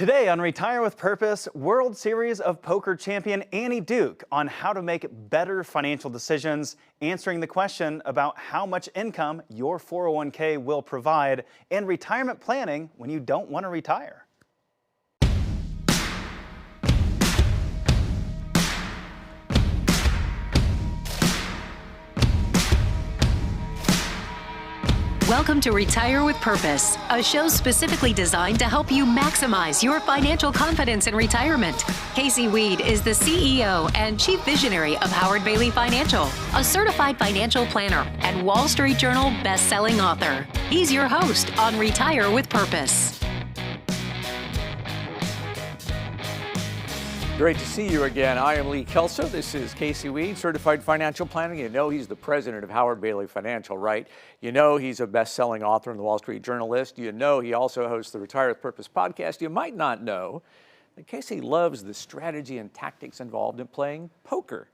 Today on Retire with Purpose, World Series of Poker champion Annie Duke on how to make better financial decisions, answering the question about how much income your 401k will provide, and retirement planning when you don't want to retire. Welcome to Retire with Purpose, a show specifically designed to help you maximize your financial confidence in retirement. Casey Weade is the CEO and Chief Visionary of Howard Bailey Financial, a certified financial planner and Wall Street Journal best-selling author. He's your host on Retire with Purpose. Great to see you again. I am Lee Kelso. This is Casey Weade, certified financial planner. You know he's the president of Howard Bailey Financial, right? You know he's a best-selling author in the Wall Street Journal list. You know he also hosts the Retire with Purpose podcast. You might not know that Casey loves the strategy and tactics involved in playing poker.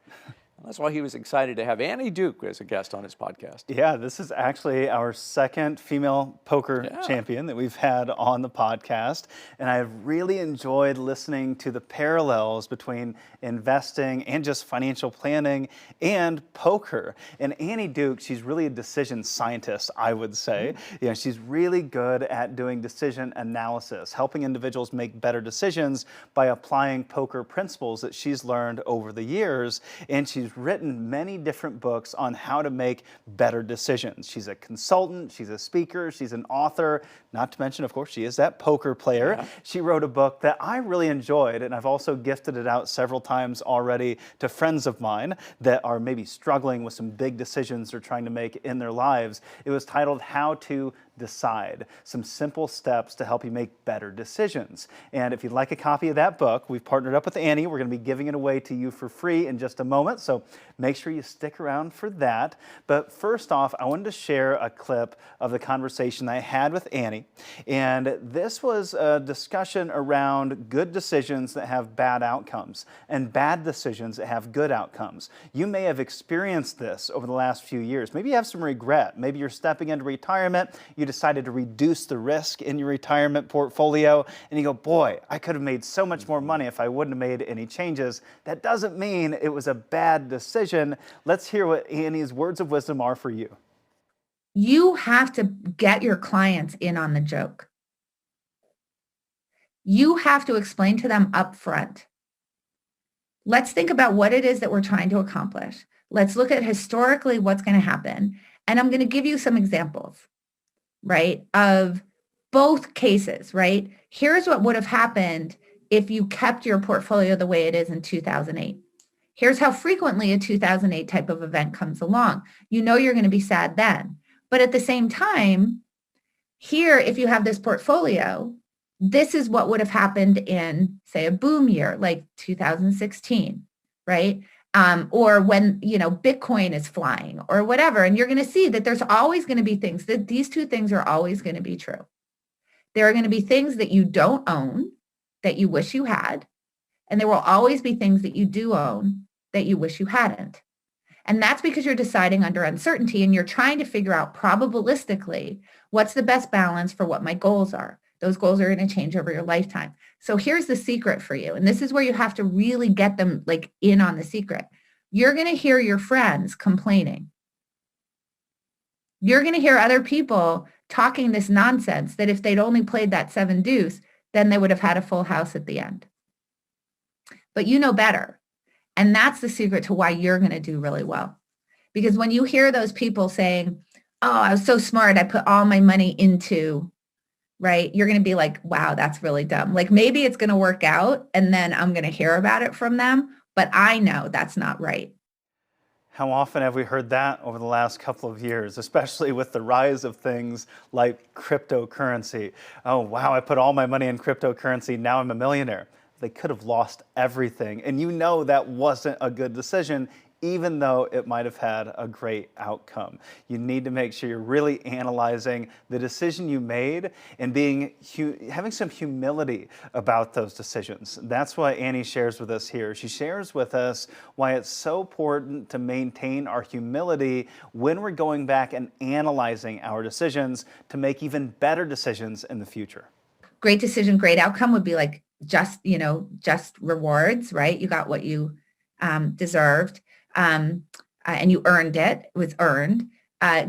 That's why he was excited to have Annie Duke as a guest on his podcast. Yeah, this is actually our second female poker champion that we've had on the podcast. And I've really enjoyed listening to the parallels between investing and just financial planning and poker. And Annie Duke, she's really a decision scientist, I would say. You know, she's really good at doing decision analysis, helping individuals make better decisions by applying poker principles that she's learned over the years. And she's written many different books on how to make better decisions. She's a consultant, she's a speaker, she's an author, not to mention, of course, she is that poker player. Yeah. She wrote a book that I really enjoyed, and I've also gifted it out several times already to friends of mine that are maybe struggling with some big decisions they're trying to make in their lives. It was titled How to Decide, some simple steps to help you make better decisions. And if you'd like a copy of that book, we've partnered up with Annie. We're going to be giving it away to you for free in just a moment, so make sure you stick around for that. But first off, I wanted to share a clip of the conversation I had with Annie. And this was a discussion around good decisions that have bad outcomes and bad decisions that have good outcomes. You may have experienced this over the last few years. Maybe you have some regret. Maybe you're stepping into retirement. You decided to reduce the risk in your retirement portfolio, and you go, boy, I could have made so much more money if I wouldn't have made any changes. That doesn't mean it was a bad decision. Let's hear what Annie's words of wisdom are for you. You have to get your clients in on the joke. You have to explain to them up front. Let's think about what it is that we're trying to accomplish. Let's look at historically what's going to happen. And I'm going to give you some examples, right, of both cases, right? Here's what would have happened if you kept your portfolio the way it is in 2008. Here's how frequently a 2008 type of event comes along. You know you're going to be sad then. But at the same time, here, if you have this portfolio, this is what would have happened in, say, a boom year like 2016, right? Or when, you know, Bitcoin is flying or whatever. And you're going to see that there's always going to be things that these two things are always going to be true. There are going to be things that you don't own that you wish you had. And there will always be things that you do own that you wish you hadn't. And that's because you're deciding under uncertainty and you're trying to figure out probabilistically what's the best balance for what my goals are. Those goals are going to change over your lifetime. So here's the secret for you. And this is where you have to really get them like in on the secret. You're going to hear your friends complaining. You're going to hear other people talking this nonsense that if they'd only played that 7 deuce, then they would have had a full house at the end. But you know better. And that's the secret to why you're going to do really well. Because when you hear those people saying, oh, I was so smart, I put all my money into, right? You're going to be like, wow, that's really dumb. Like maybe it's going to work out and then I'm going to hear about it from them, but I know that's not right. How often have we heard that over the last couple of years, especially with the rise of things like cryptocurrency? Oh, wow, I put all my money in cryptocurrency. Now I'm a millionaire. They could have lost everything. And you know that wasn't a good decision, even though it might have had a great outcome. You need to make sure you're really analyzing the decision you made and having some humility about those decisions. That's what Annie shares with us here. She shares with us why it's so important to maintain our humility when we're going back and analyzing our decisions to make even better decisions in the future. great decision, great outcome would be like just rewards, right? You got what you deserved, and you earned it. It was earned.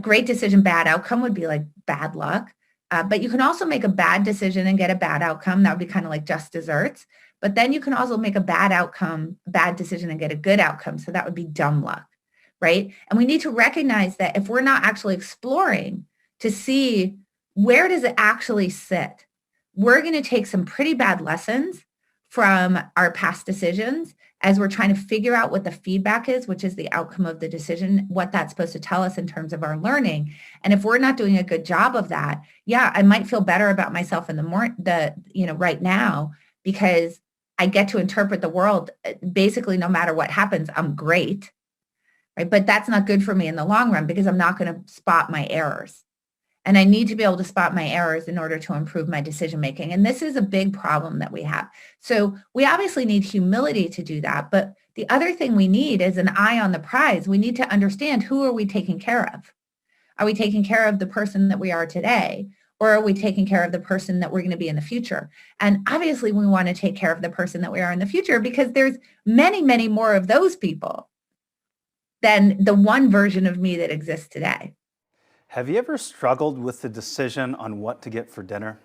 Great decision, bad outcome would be like bad luck. But you can also make a bad decision and get a bad outcome. That would be kind of like just desserts. But then you can also make a bad decision and get a good outcome. So that would be dumb luck, right? And we need to recognize that if we're not actually exploring to see where does it actually sit, we're going to take some pretty bad lessons from our past decisions as we're trying to figure out what the feedback is, which is the outcome of the decision, what that's supposed to tell us in terms of our learning. And if we're not doing a good job of that, yeah, I might feel better about myself in right now, because I get to interpret the world basically no matter what happens, I'm great, right? But that's not good for me in the long run because I'm not going to spot my errors. And I need to be able to spot my errors in order to improve my decision making. And this is a big problem that we have. So we obviously need humility to do that. But the other thing we need is an eye on the prize. We need to understand, who are we taking care of? Are we taking care of the person that we are today? Or are we taking care of the person that we're going to be in the future? And obviously we want to take care of the person that we are in the future, because there's many, many more of those people than the one version of me that exists today. Have you ever struggled with the decision on what to get for dinner?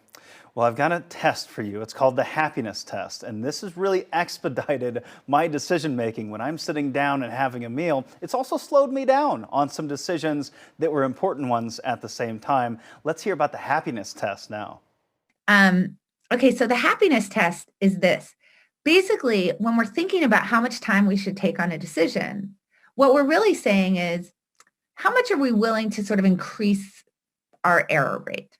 Well, I've got a test for you. It's called the happiness test, and this has really expedited my decision making when I'm sitting down and having a meal. It's also slowed me down on some decisions that were important ones at the same time. Let's hear about the happiness test now. Okay, so the happiness test is this. Basically, when we're thinking about how much time we should take on a decision, what we're really saying is, how much are we willing to sort of increase our error rate,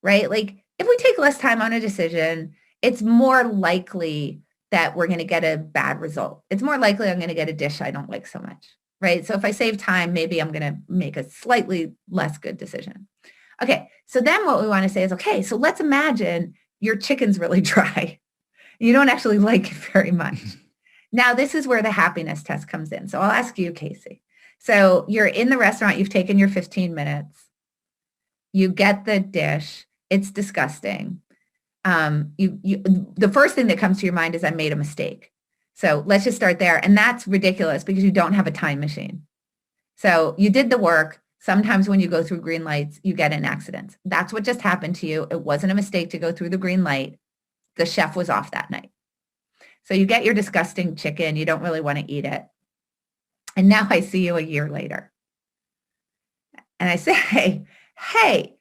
right? Like, if we take less time on a decision, it's more likely that we're going to get a bad result. It's more likely I'm going to get a dish I don't like so much, right? So if I save time, maybe I'm going to make a slightly less good decision. Okay, so then what we want to say is, okay, so let's imagine your chicken's really dry. You don't actually like it very much. Now, this is where the happiness test comes in. So I'll ask you, Casey. So you're in the restaurant, you've taken your 15 minutes, you get the dish, it's disgusting. The first thing that comes to your mind is, I made a mistake. So let's just start there. And that's ridiculous because you don't have a time machine. So you did the work. Sometimes when you go through green lights, you get in accidents. That's what just happened to you. It wasn't a mistake to go through the green light. The chef was off that night. So you get your disgusting chicken. You don't really want to eat it. And now I see you a year later. And I say, hey,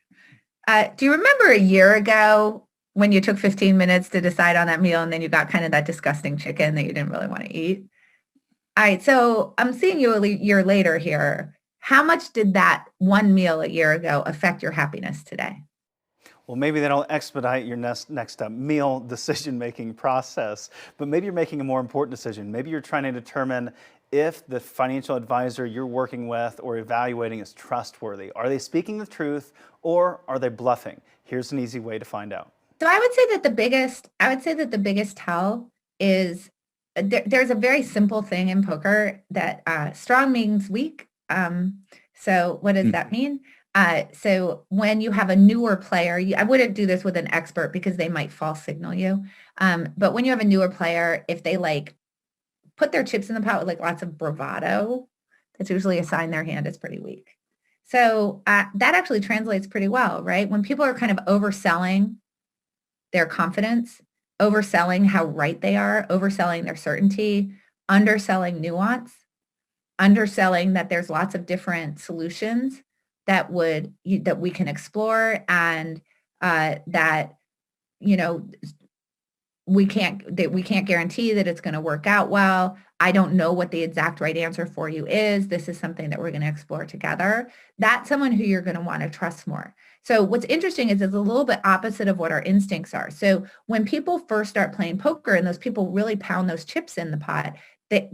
do you remember a year ago when you took 15 minutes to decide on that meal and then you got kind of that disgusting chicken that you didn't really want to eat? All right, so I'm seeing you a year later here. How much did that one meal a year ago affect your happiness today? Well, maybe that'll expedite your next meal decision-making process, but maybe you're making a more important decision. Maybe you're trying to determine if the financial advisor you're working with or evaluating is trustworthy. Are they speaking the truth or are they bluffing? Here's an easy way to find out. So I would say that the biggest tell is there's a very simple thing in poker that strong means weak. So what does that mean? So when you have a newer player, I wouldn't do this with an expert because they might false signal you. But when you have a newer player, if they put their chips in the pot with lots of bravado, that's usually a sign their hand is pretty weak. So that actually translates pretty well, right? When people are kind of overselling their confidence, overselling how right they are, overselling their certainty, underselling nuance, underselling that there's lots of different solutions that we can explore, and that we can't guarantee that it's going to work out well. I don't know what the exact right answer for you is. This is something that we're going to explore together. That's someone who you're going to want to trust more. So what's interesting is it's a little bit opposite of what our instincts are. So when people first start playing poker and those people really pound those chips in the pot,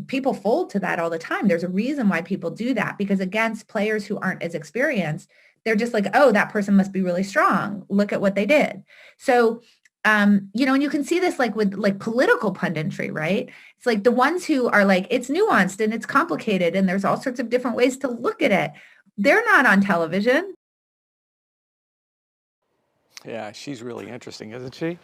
people fold to that all the time. There's a reason why people do that, because against players who aren't as experienced, they're just like, oh, that person must be really strong. Look at what they did. So and you can see this with political punditry, right? It's the ones who are it's nuanced and it's complicated and there's all sorts of different ways to look at it. They're not on television. Yeah, she's really interesting, isn't she?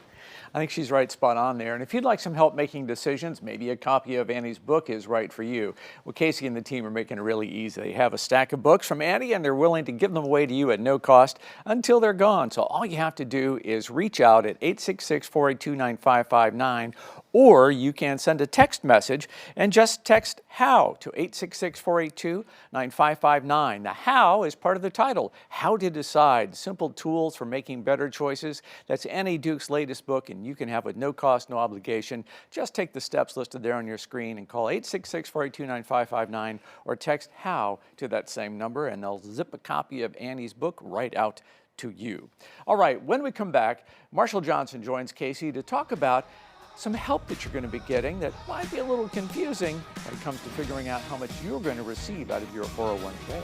I think she's right spot on there. And if you'd like some help making decisions, maybe a copy of Annie's book is right for you. Well, Casey and the team are making it really easy. They have a stack of books from Annie, and they're willing to give them away to you at no cost until they're gone. So all you have to do is reach out at 866-482-9559, or you can send a text message and just text HOW to 866-482-9559. The HOW is part of the title, How to Decide, Simple Tools for Making Better Choices. That's Annie Duke's latest book, and you can have it with no cost, no obligation. Just take the steps listed there on your screen and call 866-482-9559 or text HOW to that same number, and they'll zip a copy of Annie's book right out to you. All right, when we come back, Marshal Johnson joins Casey to talk about some help that you're going to be getting that might be a little confusing when it comes to figuring out how much you're going to receive out of your 401k.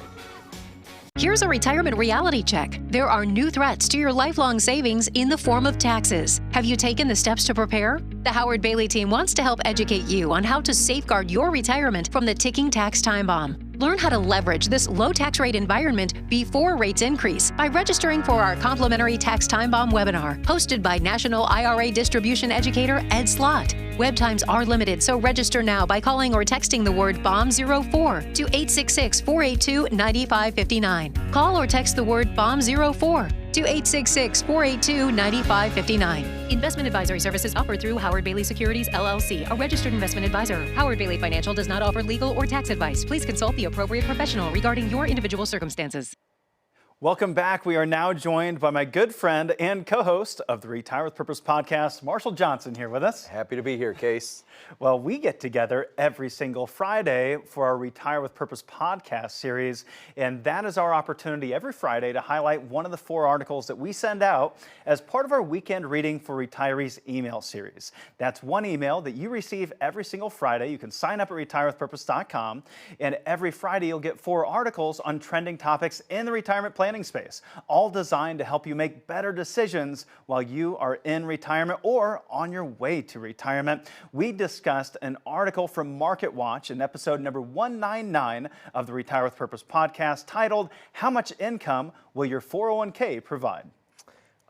Here's a retirement reality check. There are new threats to your lifelong savings in the form of taxes. Have you taken the steps to prepare? The Howard Bailey team wants to help educate you on how to safeguard your retirement from the ticking tax time bomb. Learn how to leverage this low tax rate environment before rates increase by registering for our complimentary Tax Time Bomb webinar, hosted by National IRA Distribution Educator Ed Slott. Web times are limited, so register now by calling or texting the word BOMB04 to 866-482-9559. Call or text the word BOMB04 to 866-482-9559. Investment advisory services offered through Howard Bailey Securities, LLC, a registered investment advisor. Howard Bailey Financial does not offer legal or tax advice. Please consult the appropriate professional regarding your individual circumstances. Welcome back. We are now joined by my good friend and co-host of the Retire with Purpose podcast, Marshal Johnson, here with us. Happy to be here, Case. Well, we get together every single Friday for our Retire with Purpose podcast series, and that is our opportunity every Friday to highlight one of the 4 articles that we send out as part of our Weekend Reading for Retirees email series. That's one email that you receive every single Friday. You can sign up at retirewithpurpose.com, and every Friday you'll get 4 articles on trending topics in the retirement planning space, all designed to help you make better decisions while you are in retirement or on your way to retirement. We discussed an article from MarketWatch in episode number 199 of the Retire with Purpose podcast titled, How Much Income Will Your 401k Provide?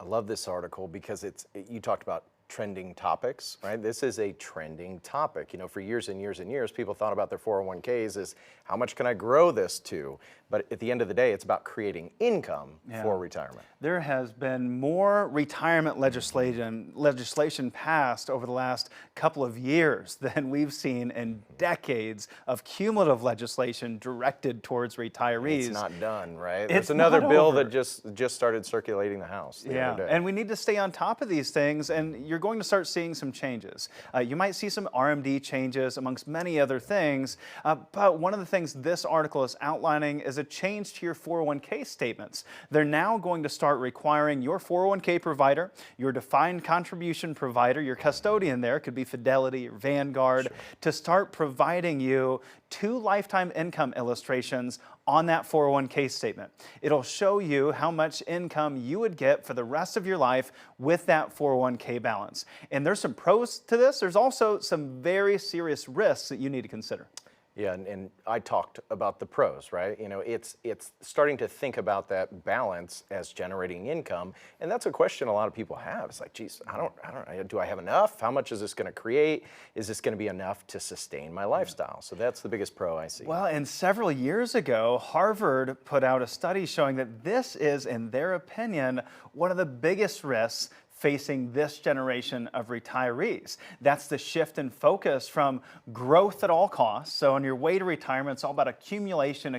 I love this article because you talked about trending topics, right? This is a trending topic. You know, for years and years and years, people thought about their 401ks as how much can I grow this to? But at the end of the day, it's about creating income for retirement. There has been more retirement legislation passed over the last couple of years than we've seen in decades of cumulative legislation directed towards retirees. It's not done, right? There's another bill that just started circulating the House the other day. And we need to stay on top of these things, and you're going to start seeing some changes. You might see some RMD changes amongst many other things, but one of the things this article is outlining is a change to your 401k statements. They're now going to start requiring your 401k provider, your defined contribution provider, your custodian there, could be Fidelity or Vanguard, to start providing you 2 lifetime income illustrations on that 401k statement. It'll show you how much income you would get for the rest of your life with that 401k balance. And there's some pros to this. There's also some very serious risks that you need to consider. Yeah, and I talked about the pros, right? You know, it's starting to think about that balance as generating income, and that's a question a lot of people have. It's like, geez, I don't, do I have enough? How much is this going to create? Is this going to be enough to sustain my lifestyle? So that's the biggest pro I see. Well, and several years ago, Harvard put out a study showing that this is, in their opinion, one of the biggest risks facing this generation of retirees. That's the shift in focus from growth at all costs. So on your way to retirement, it's all about accumulation,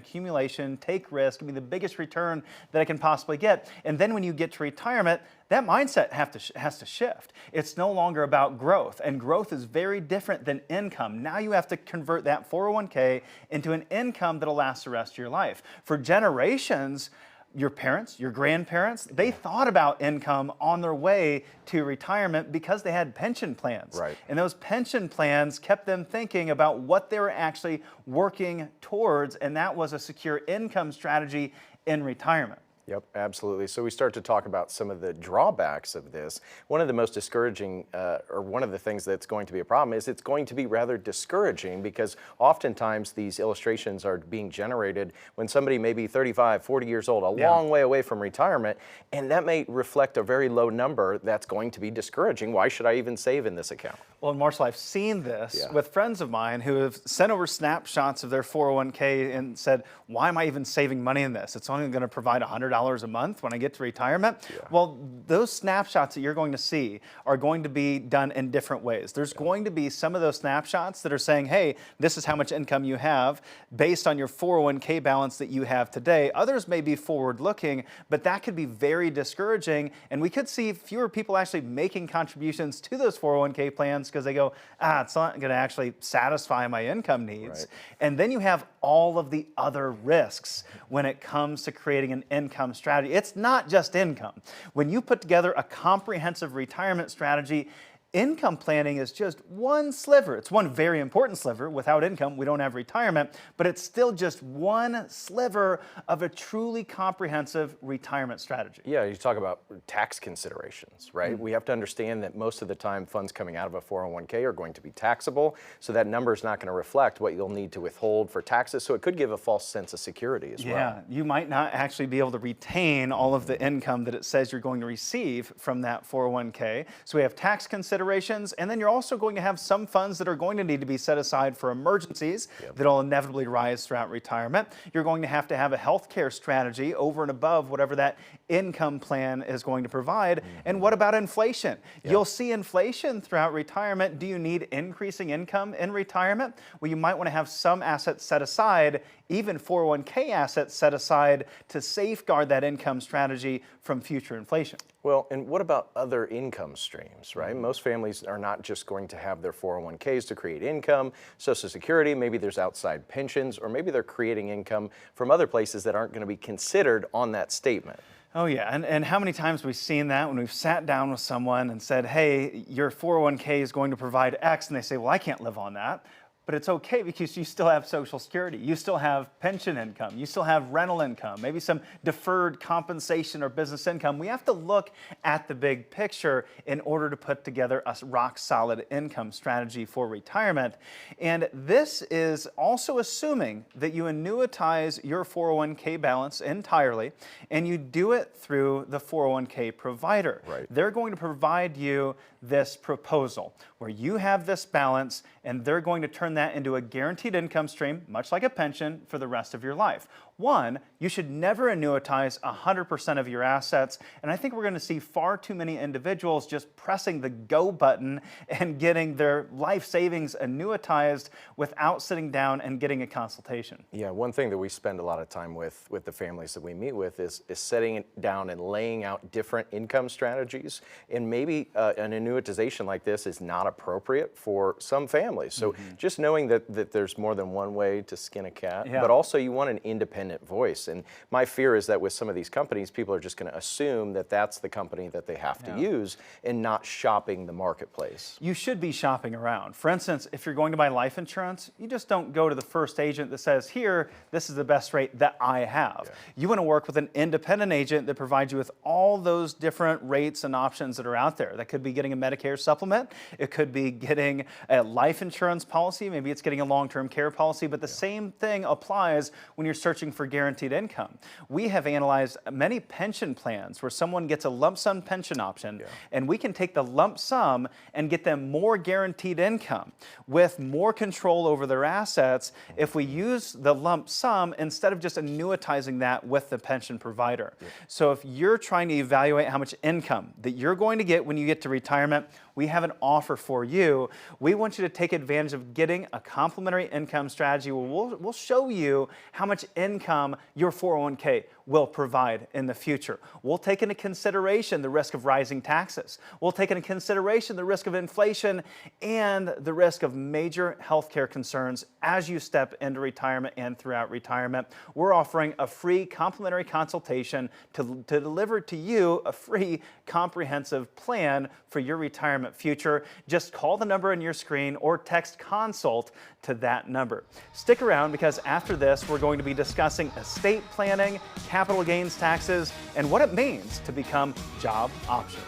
take risk, give me the biggest return that I can possibly get. And then when you get to retirement, that mindset has to shift. It's no longer about growth, and growth is very different than income. Now you have to convert that 401k into an income that'll last the rest of your life. For generations, your parents, your grandparents, they thought about income on their way to retirement because they had pension plans. Right. And those pension plans kept them thinking about what they were actually working towards, and that was a secure income strategy in retirement. Yep, absolutely. So we start to talk about some of the drawbacks of this. One of the most discouraging, or one of the things that's going to be a problem is it's going to be rather discouraging because oftentimes these illustrations are being generated when somebody may be 35, 40 years old, a long way away from retirement, and that may reflect a very low number that's going to be discouraging. Why should I even save in this account? Well, Marshall, I've seen this with friends of mine who have sent over snapshots of their 401k and said, why am I even saving money in this? It's only going to provide $100 a month when I get to retirement. Well, those snapshots that you're going to see are going to be done in different ways. There's going to be some of those snapshots that are saying, hey, this is how much income you have based on your 401k balance that you have today. Others may be forward looking, but that could be very discouraging. And we could see fewer people actually making contributions to those 401k plans because they go, it's not going to actually satisfy my income needs. And then you have all of the other risks when it comes to creating an income strategy. It's not just income. When you put together a comprehensive retirement strategy, income planning is just one sliver. It's one very important sliver. Without income, we don't have retirement, but it's still just one sliver of a truly comprehensive retirement strategy. Yeah, you talk about tax considerations, right? We have to understand that most of the time funds coming out of a 401k are going to be taxable, so that number is not going to reflect what you'll need to withhold for taxes, so it could give a false sense of security as well. Yeah, you might not actually be able to retain all of the income that it says you're going to receive from that 401k. So we have tax considerations, and then you're also going to have some funds that are going to need to be set aside for emergencies that'll inevitably rise throughout retirement. You're going to have a healthcare strategy over and above whatever that income plan is going to provide. And what about inflation? You'll see inflation throughout retirement. Do you need increasing income in retirement? Well, you might want to have some assets set aside, even 401k assets set aside to safeguard that income strategy from future inflation. Well, and what about other income streams, right? Most families are not just going to have their 401ks to create income, Social Security, maybe there's outside pensions, or maybe they're creating income from other places that aren't going to be considered on that statement. Oh yeah, and how many times we've seen that when we've sat down with someone and said, hey, your 401k is going to provide X, and they say, well, I can't live on that. But it's okay because you still have Social Security, you still have pension income, you still have rental income, maybe some deferred compensation or business income. We have to look at the big picture in order to put together a rock solid income strategy for retirement. And this is also assuming that you annuitize your 401k balance entirely and you do it through the 401k provider. They're going to provide you this proposal where you have this balance and they're going to turn that into a guaranteed income stream, much like a pension, for the rest of your life. One, you should never annuitize 100% of your assets, and I think we're going to see far too many individuals just pressing the go button and getting their life savings annuitized without sitting down and getting a consultation. Yeah, one thing that we spend a lot of time with the families that we meet with is setting it down and laying out different income strategies, and maybe an annuitization like this is not appropriate for some families. So just knowing that there's more than one way to skin a cat, but also you want an independent voice. And my fear is that with some of these companies, people are just going to assume that that's the company that they have to use and not shopping the marketplace. You should be shopping around. For instance, if you're going to buy life insurance, you just don't go to the first agent that says, here, this is the best rate that I have. You want to work with an independent agent that provides you with all those different rates and options that are out there. That could be getting a Medicare supplement. It could be getting a life insurance policy. Maybe it's getting a long-term care policy, but the same thing applies when you're searching for guaranteed income. We have analyzed many pension plans where someone gets a lump sum pension option, and we can take the lump sum and get them more guaranteed income with more control over their assets if we use the lump sum instead of just annuitizing that with the pension provider. So if you're trying to evaluate how much income that you're going to get when you get to retirement, we have an offer for you. We want you to take advantage of getting a complementary income strategy where we'll show you how much income your 401k will provide in the future. We'll take into consideration the risk of rising taxes. We'll take into consideration the risk of inflation and the risk of major healthcare concerns as you step into retirement and throughout retirement. We're offering a free complimentary consultation to deliver to you a free comprehensive plan for your retirement future. Just call the number on your screen or text consult to that number. Stick around because after this, we're going to be discussing estate planning, capital gains taxes, and what it means to become job optional.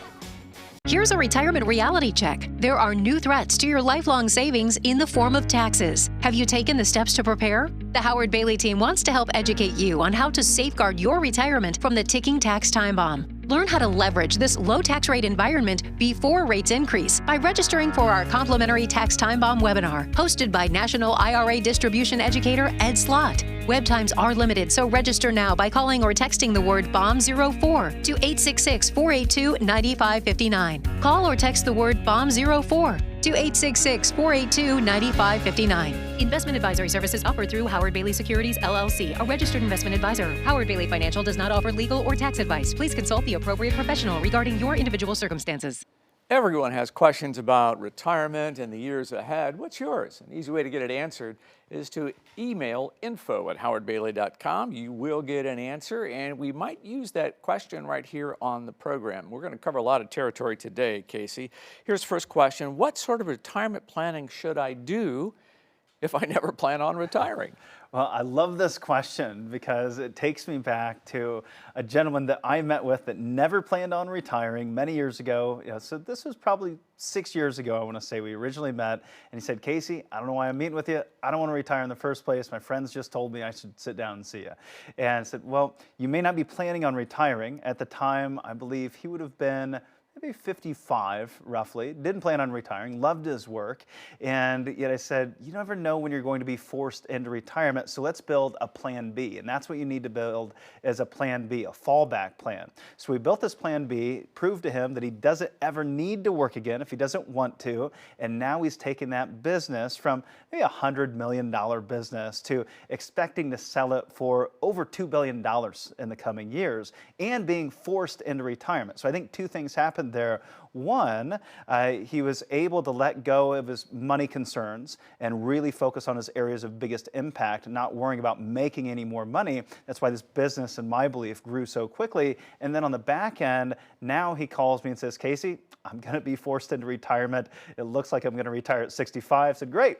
Here's a retirement reality check. There are new threats to your lifelong savings in the form of taxes. Have you taken the steps to prepare? The Howard Bailey team wants to help educate you on how to safeguard your retirement from the ticking tax time bomb. Learn how to leverage this low tax rate environment before rates increase by registering for our complimentary Tax Time Bomb webinar, hosted by National IRA Distribution Educator Ed Slott. Web times are limited, so register now by calling or texting the word BOMB04 to 866-482-9559. Call or text the word BOMB04 to 866-482-9559. Investment advisory services offered through Howard Bailey Securities, LLC, a registered investment advisor. Howard Bailey Financial does not offer legal or tax advice. Please consult the appropriate professional regarding your individual circumstances. Everyone has questions about retirement and the years ahead. What's yours? An easy way to get it answered is to email info@howardbailey.com. You will get an answer, and we might use that question right here on the program. We're going to cover a lot of territory today, Casey. Here's the first question. What sort of retirement planning should I do if I never plan on retiring? Well, I love this question because it takes me back to a gentleman that I met with that never planned on retiring many years ago. So this was probably 6 years ago, I want to say. We originally met, and he said, Casey, I don't know why I'm meeting with you. I don't want to retire in the first place. My friends just told me I should sit down and see you. And I said, well, you may not be planning on retiring. At the time, I believe he would have been maybe 55, roughly, didn't plan on retiring, loved his work, and yet I said, you never know when you're going to be forced into retirement, so let's build a plan B, and that's what you need to build as a plan B, a fallback plan. So we built this plan B, proved to him that he doesn't ever need to work again if he doesn't want to, and now he's taken that business from maybe a $100 million business to expecting to sell it for over $2 billion in the coming years, and being forced into retirement. So I think two things happened there. One, he was able to let go of his money concerns and really focus on his areas of biggest impact, not worrying about making any more money. That's why this business, in my belief, grew so quickly. And then on the back end, now he calls me and says, Casey, I'm going to be forced into retirement. It looks like I'm going to retire at 65. I said, great.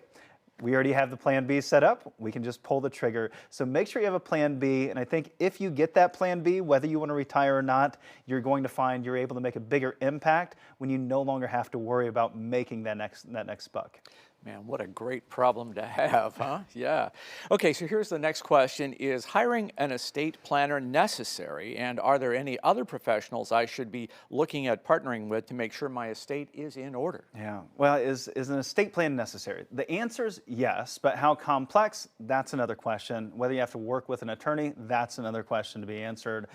We already have the plan B set up. We can just pull the trigger. So make sure you have a plan B. And I think if you get that plan B, whether you want to retire or not, you're going to find you're able to make a bigger impact when you no longer have to worry about making that next buck. Man, what a great problem to have, huh? Yeah. Okay, so here's the next question. Is hiring an estate planner necessary? And are there any other professionals I should be looking at partnering with to make sure my estate is in order? Yeah. Well, is an estate plan necessary? The answer is yes, but how complex, that's another question. Whether you have to work with an attorney, that's another question to be answered.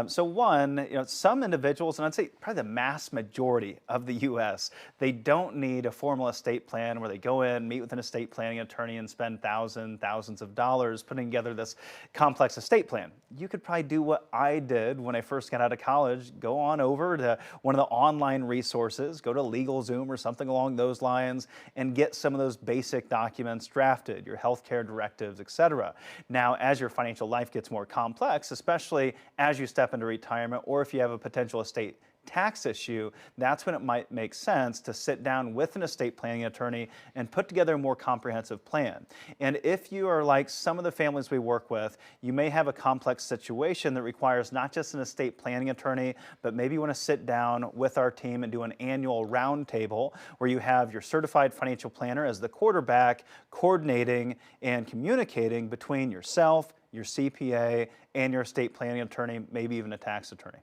So one, some individuals, and I'd say probably the mass majority of the U.S., they don't need a formal estate plan where they go in, meet with an estate planning attorney, and spend thousands of dollars putting together this complex estate plan. You could probably do what I did when I first got out of college. Go on over to one of the online resources, go to LegalZoom or something along those lines, and get some of those basic documents drafted, your healthcare directives, etc. Now, as your financial life gets more complex, especially as you step into retirement, or if you have a potential estate tax issue, that's when it might make sense to sit down with an estate planning attorney and put together a more comprehensive plan. And if you are like some of the families we work with, you may have a complex situation that requires not just an estate planning attorney, but maybe you want to sit down with our team and do an annual roundtable where you have your certified financial planner as the quarterback, coordinating and communicating between yourself, your CPA, and your estate planning attorney, maybe even a tax attorney.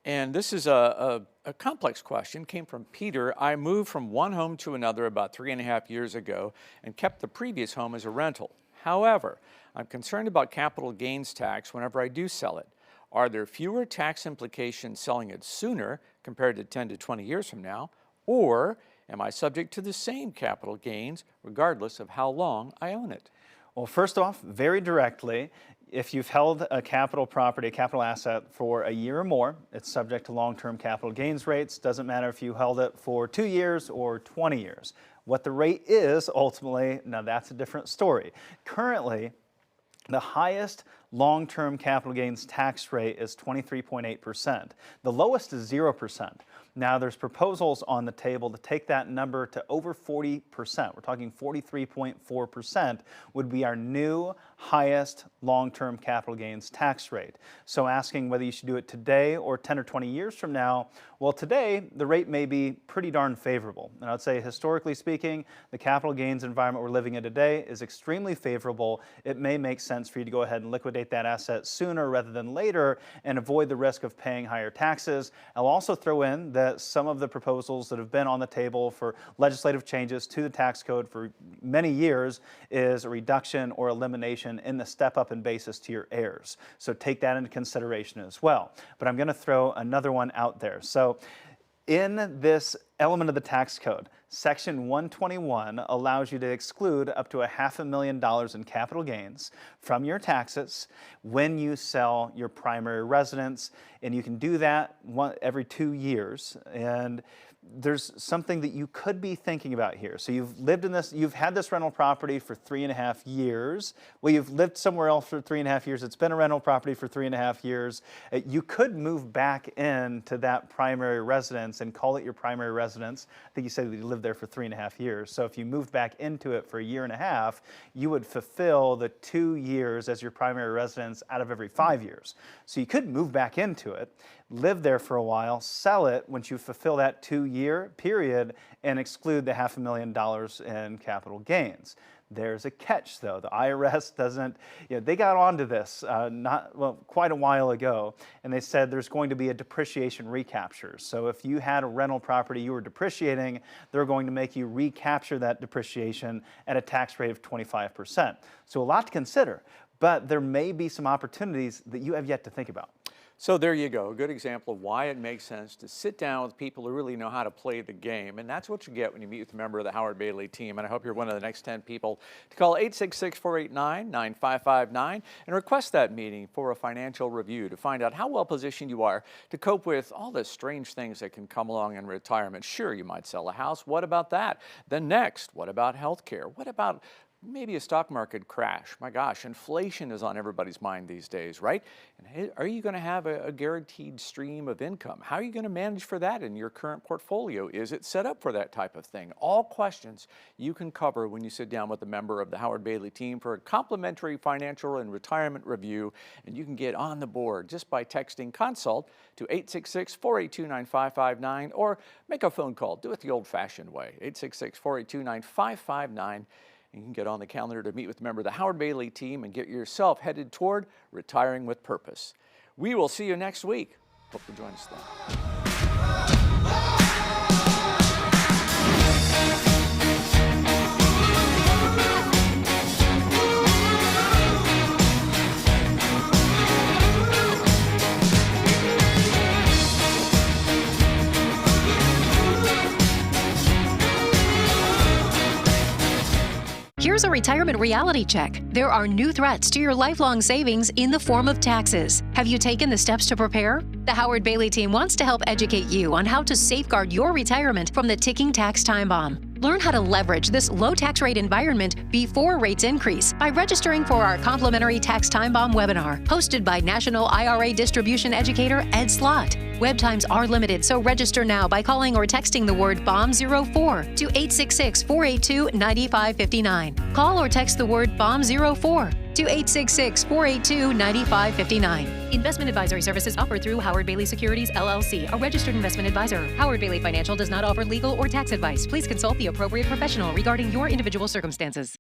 And this is a complex question. Came from Peter. I moved from one home to another about 3.5 years ago and kept the previous home as a rental. However, I'm concerned about capital gains tax whenever I do sell it. Are there fewer tax implications selling it sooner compared to 10 to 20 years from now? Or am I subject to the same capital gains regardless of how long I own it? Well, first off, very directly, if you've held a capital property, a capital asset for a year or more, it's subject to long-term capital gains rates. Doesn't matter if you held it for 2 years or 20 years. What the rate is ultimately, now that's a different story. Currently, the highest long-term capital gains tax rate is 23.8%. The lowest is 0%. Now there's proposals on the table to take that number to over 40%. We're talking 43.4% would be our new highest long-term capital gains tax rate. So asking whether you should do it today or 10 or 20 years from now, well, today the rate may be pretty darn favorable. And I'd say historically speaking, the capital gains environment we're living in today is extremely favorable. It may make sense for you to go ahead and liquidate that asset sooner rather than later and avoid the risk of paying higher taxes. I'll also throw in that some of the proposals that have been on the table for legislative changes to the tax code for many years is a reduction or elimination in the step-up in basis to your heirs. So take that into consideration as well. But I'm going to throw another one out there. So in this element of the tax code, Section 121 allows you to exclude up to $500,000 in capital gains from your taxes when you sell your primary residence, and you can do that every 2 years. And there's something that you could be thinking about here. So you've had this rental property for 3.5 years. Well, you've lived somewhere else for 3.5 years. It's been a rental property for 3.5 years. You could move back into that primary residence and call it your primary residence. I think you said that you lived there for 3.5 years. So if you moved back into it for 1.5 years, you would fulfill the 2 years as your primary residence out of every 5 years. So you could move back into it, live there for a while, sell it once you fulfill that 2-year period, and exclude the $500,000 in capital gains. There's a catch, though. The IRS doesn't, they got onto this quite a while ago, and they said there's going to be a depreciation recapture. So if you had a rental property you were depreciating, they're going to make you recapture that depreciation at a tax rate of 25%. So a lot to consider, but there may be some opportunities that you have yet to think about. So there you go, a good example of why it makes sense to sit down with people who really know how to play the game. And that's what you get when you meet with a member of the Howard Bailey team. And I hope you're one of the next 10 people to call 866-489-9559 and request that meeting for a financial review to find out how well positioned you are to cope with all the strange things that can come along in retirement. Sure, you might sell a house. What about that? Then next, what about health care? What about maybe a stock market crash? My gosh, inflation is on everybody's mind these days, right? And are you going to have a guaranteed stream of income? How are you going to manage for that in your current portfolio? Is it set up for that type of thing? All questions you can cover when you sit down with a member of the Howard Bailey team for a complimentary financial and retirement review. And you can get on the board just by texting CONSULT to 866-482-9559 or make a phone call. Do it the old-fashioned way, 866-482-9559. You can get on the calendar to meet with a member of the Howard Bailey team and get yourself headed toward retiring with purpose. We will see you next week. Hope you'll join us then. Here's a retirement reality check. There are new threats to your lifelong savings in the form of taxes. Have you taken the steps to prepare? The Howard Bailey team wants to help educate you on how to safeguard your retirement from the ticking tax time bomb. Learn how to leverage this low tax rate environment before rates increase by registering for our complimentary Tax Time Bomb webinar, hosted by National IRA Distribution Educator Ed Slott. Web times are limited, so register now by calling or texting the word BOMB04 to 866-482-9559. Call or text the word BOMB04 to 866-482-9559. Investment advisory services offered through Howard Bailey Securities, LLC, a registered investment advisor. Howard Bailey Financial does not offer legal or tax advice. Please consult the appropriate professional regarding your individual circumstances.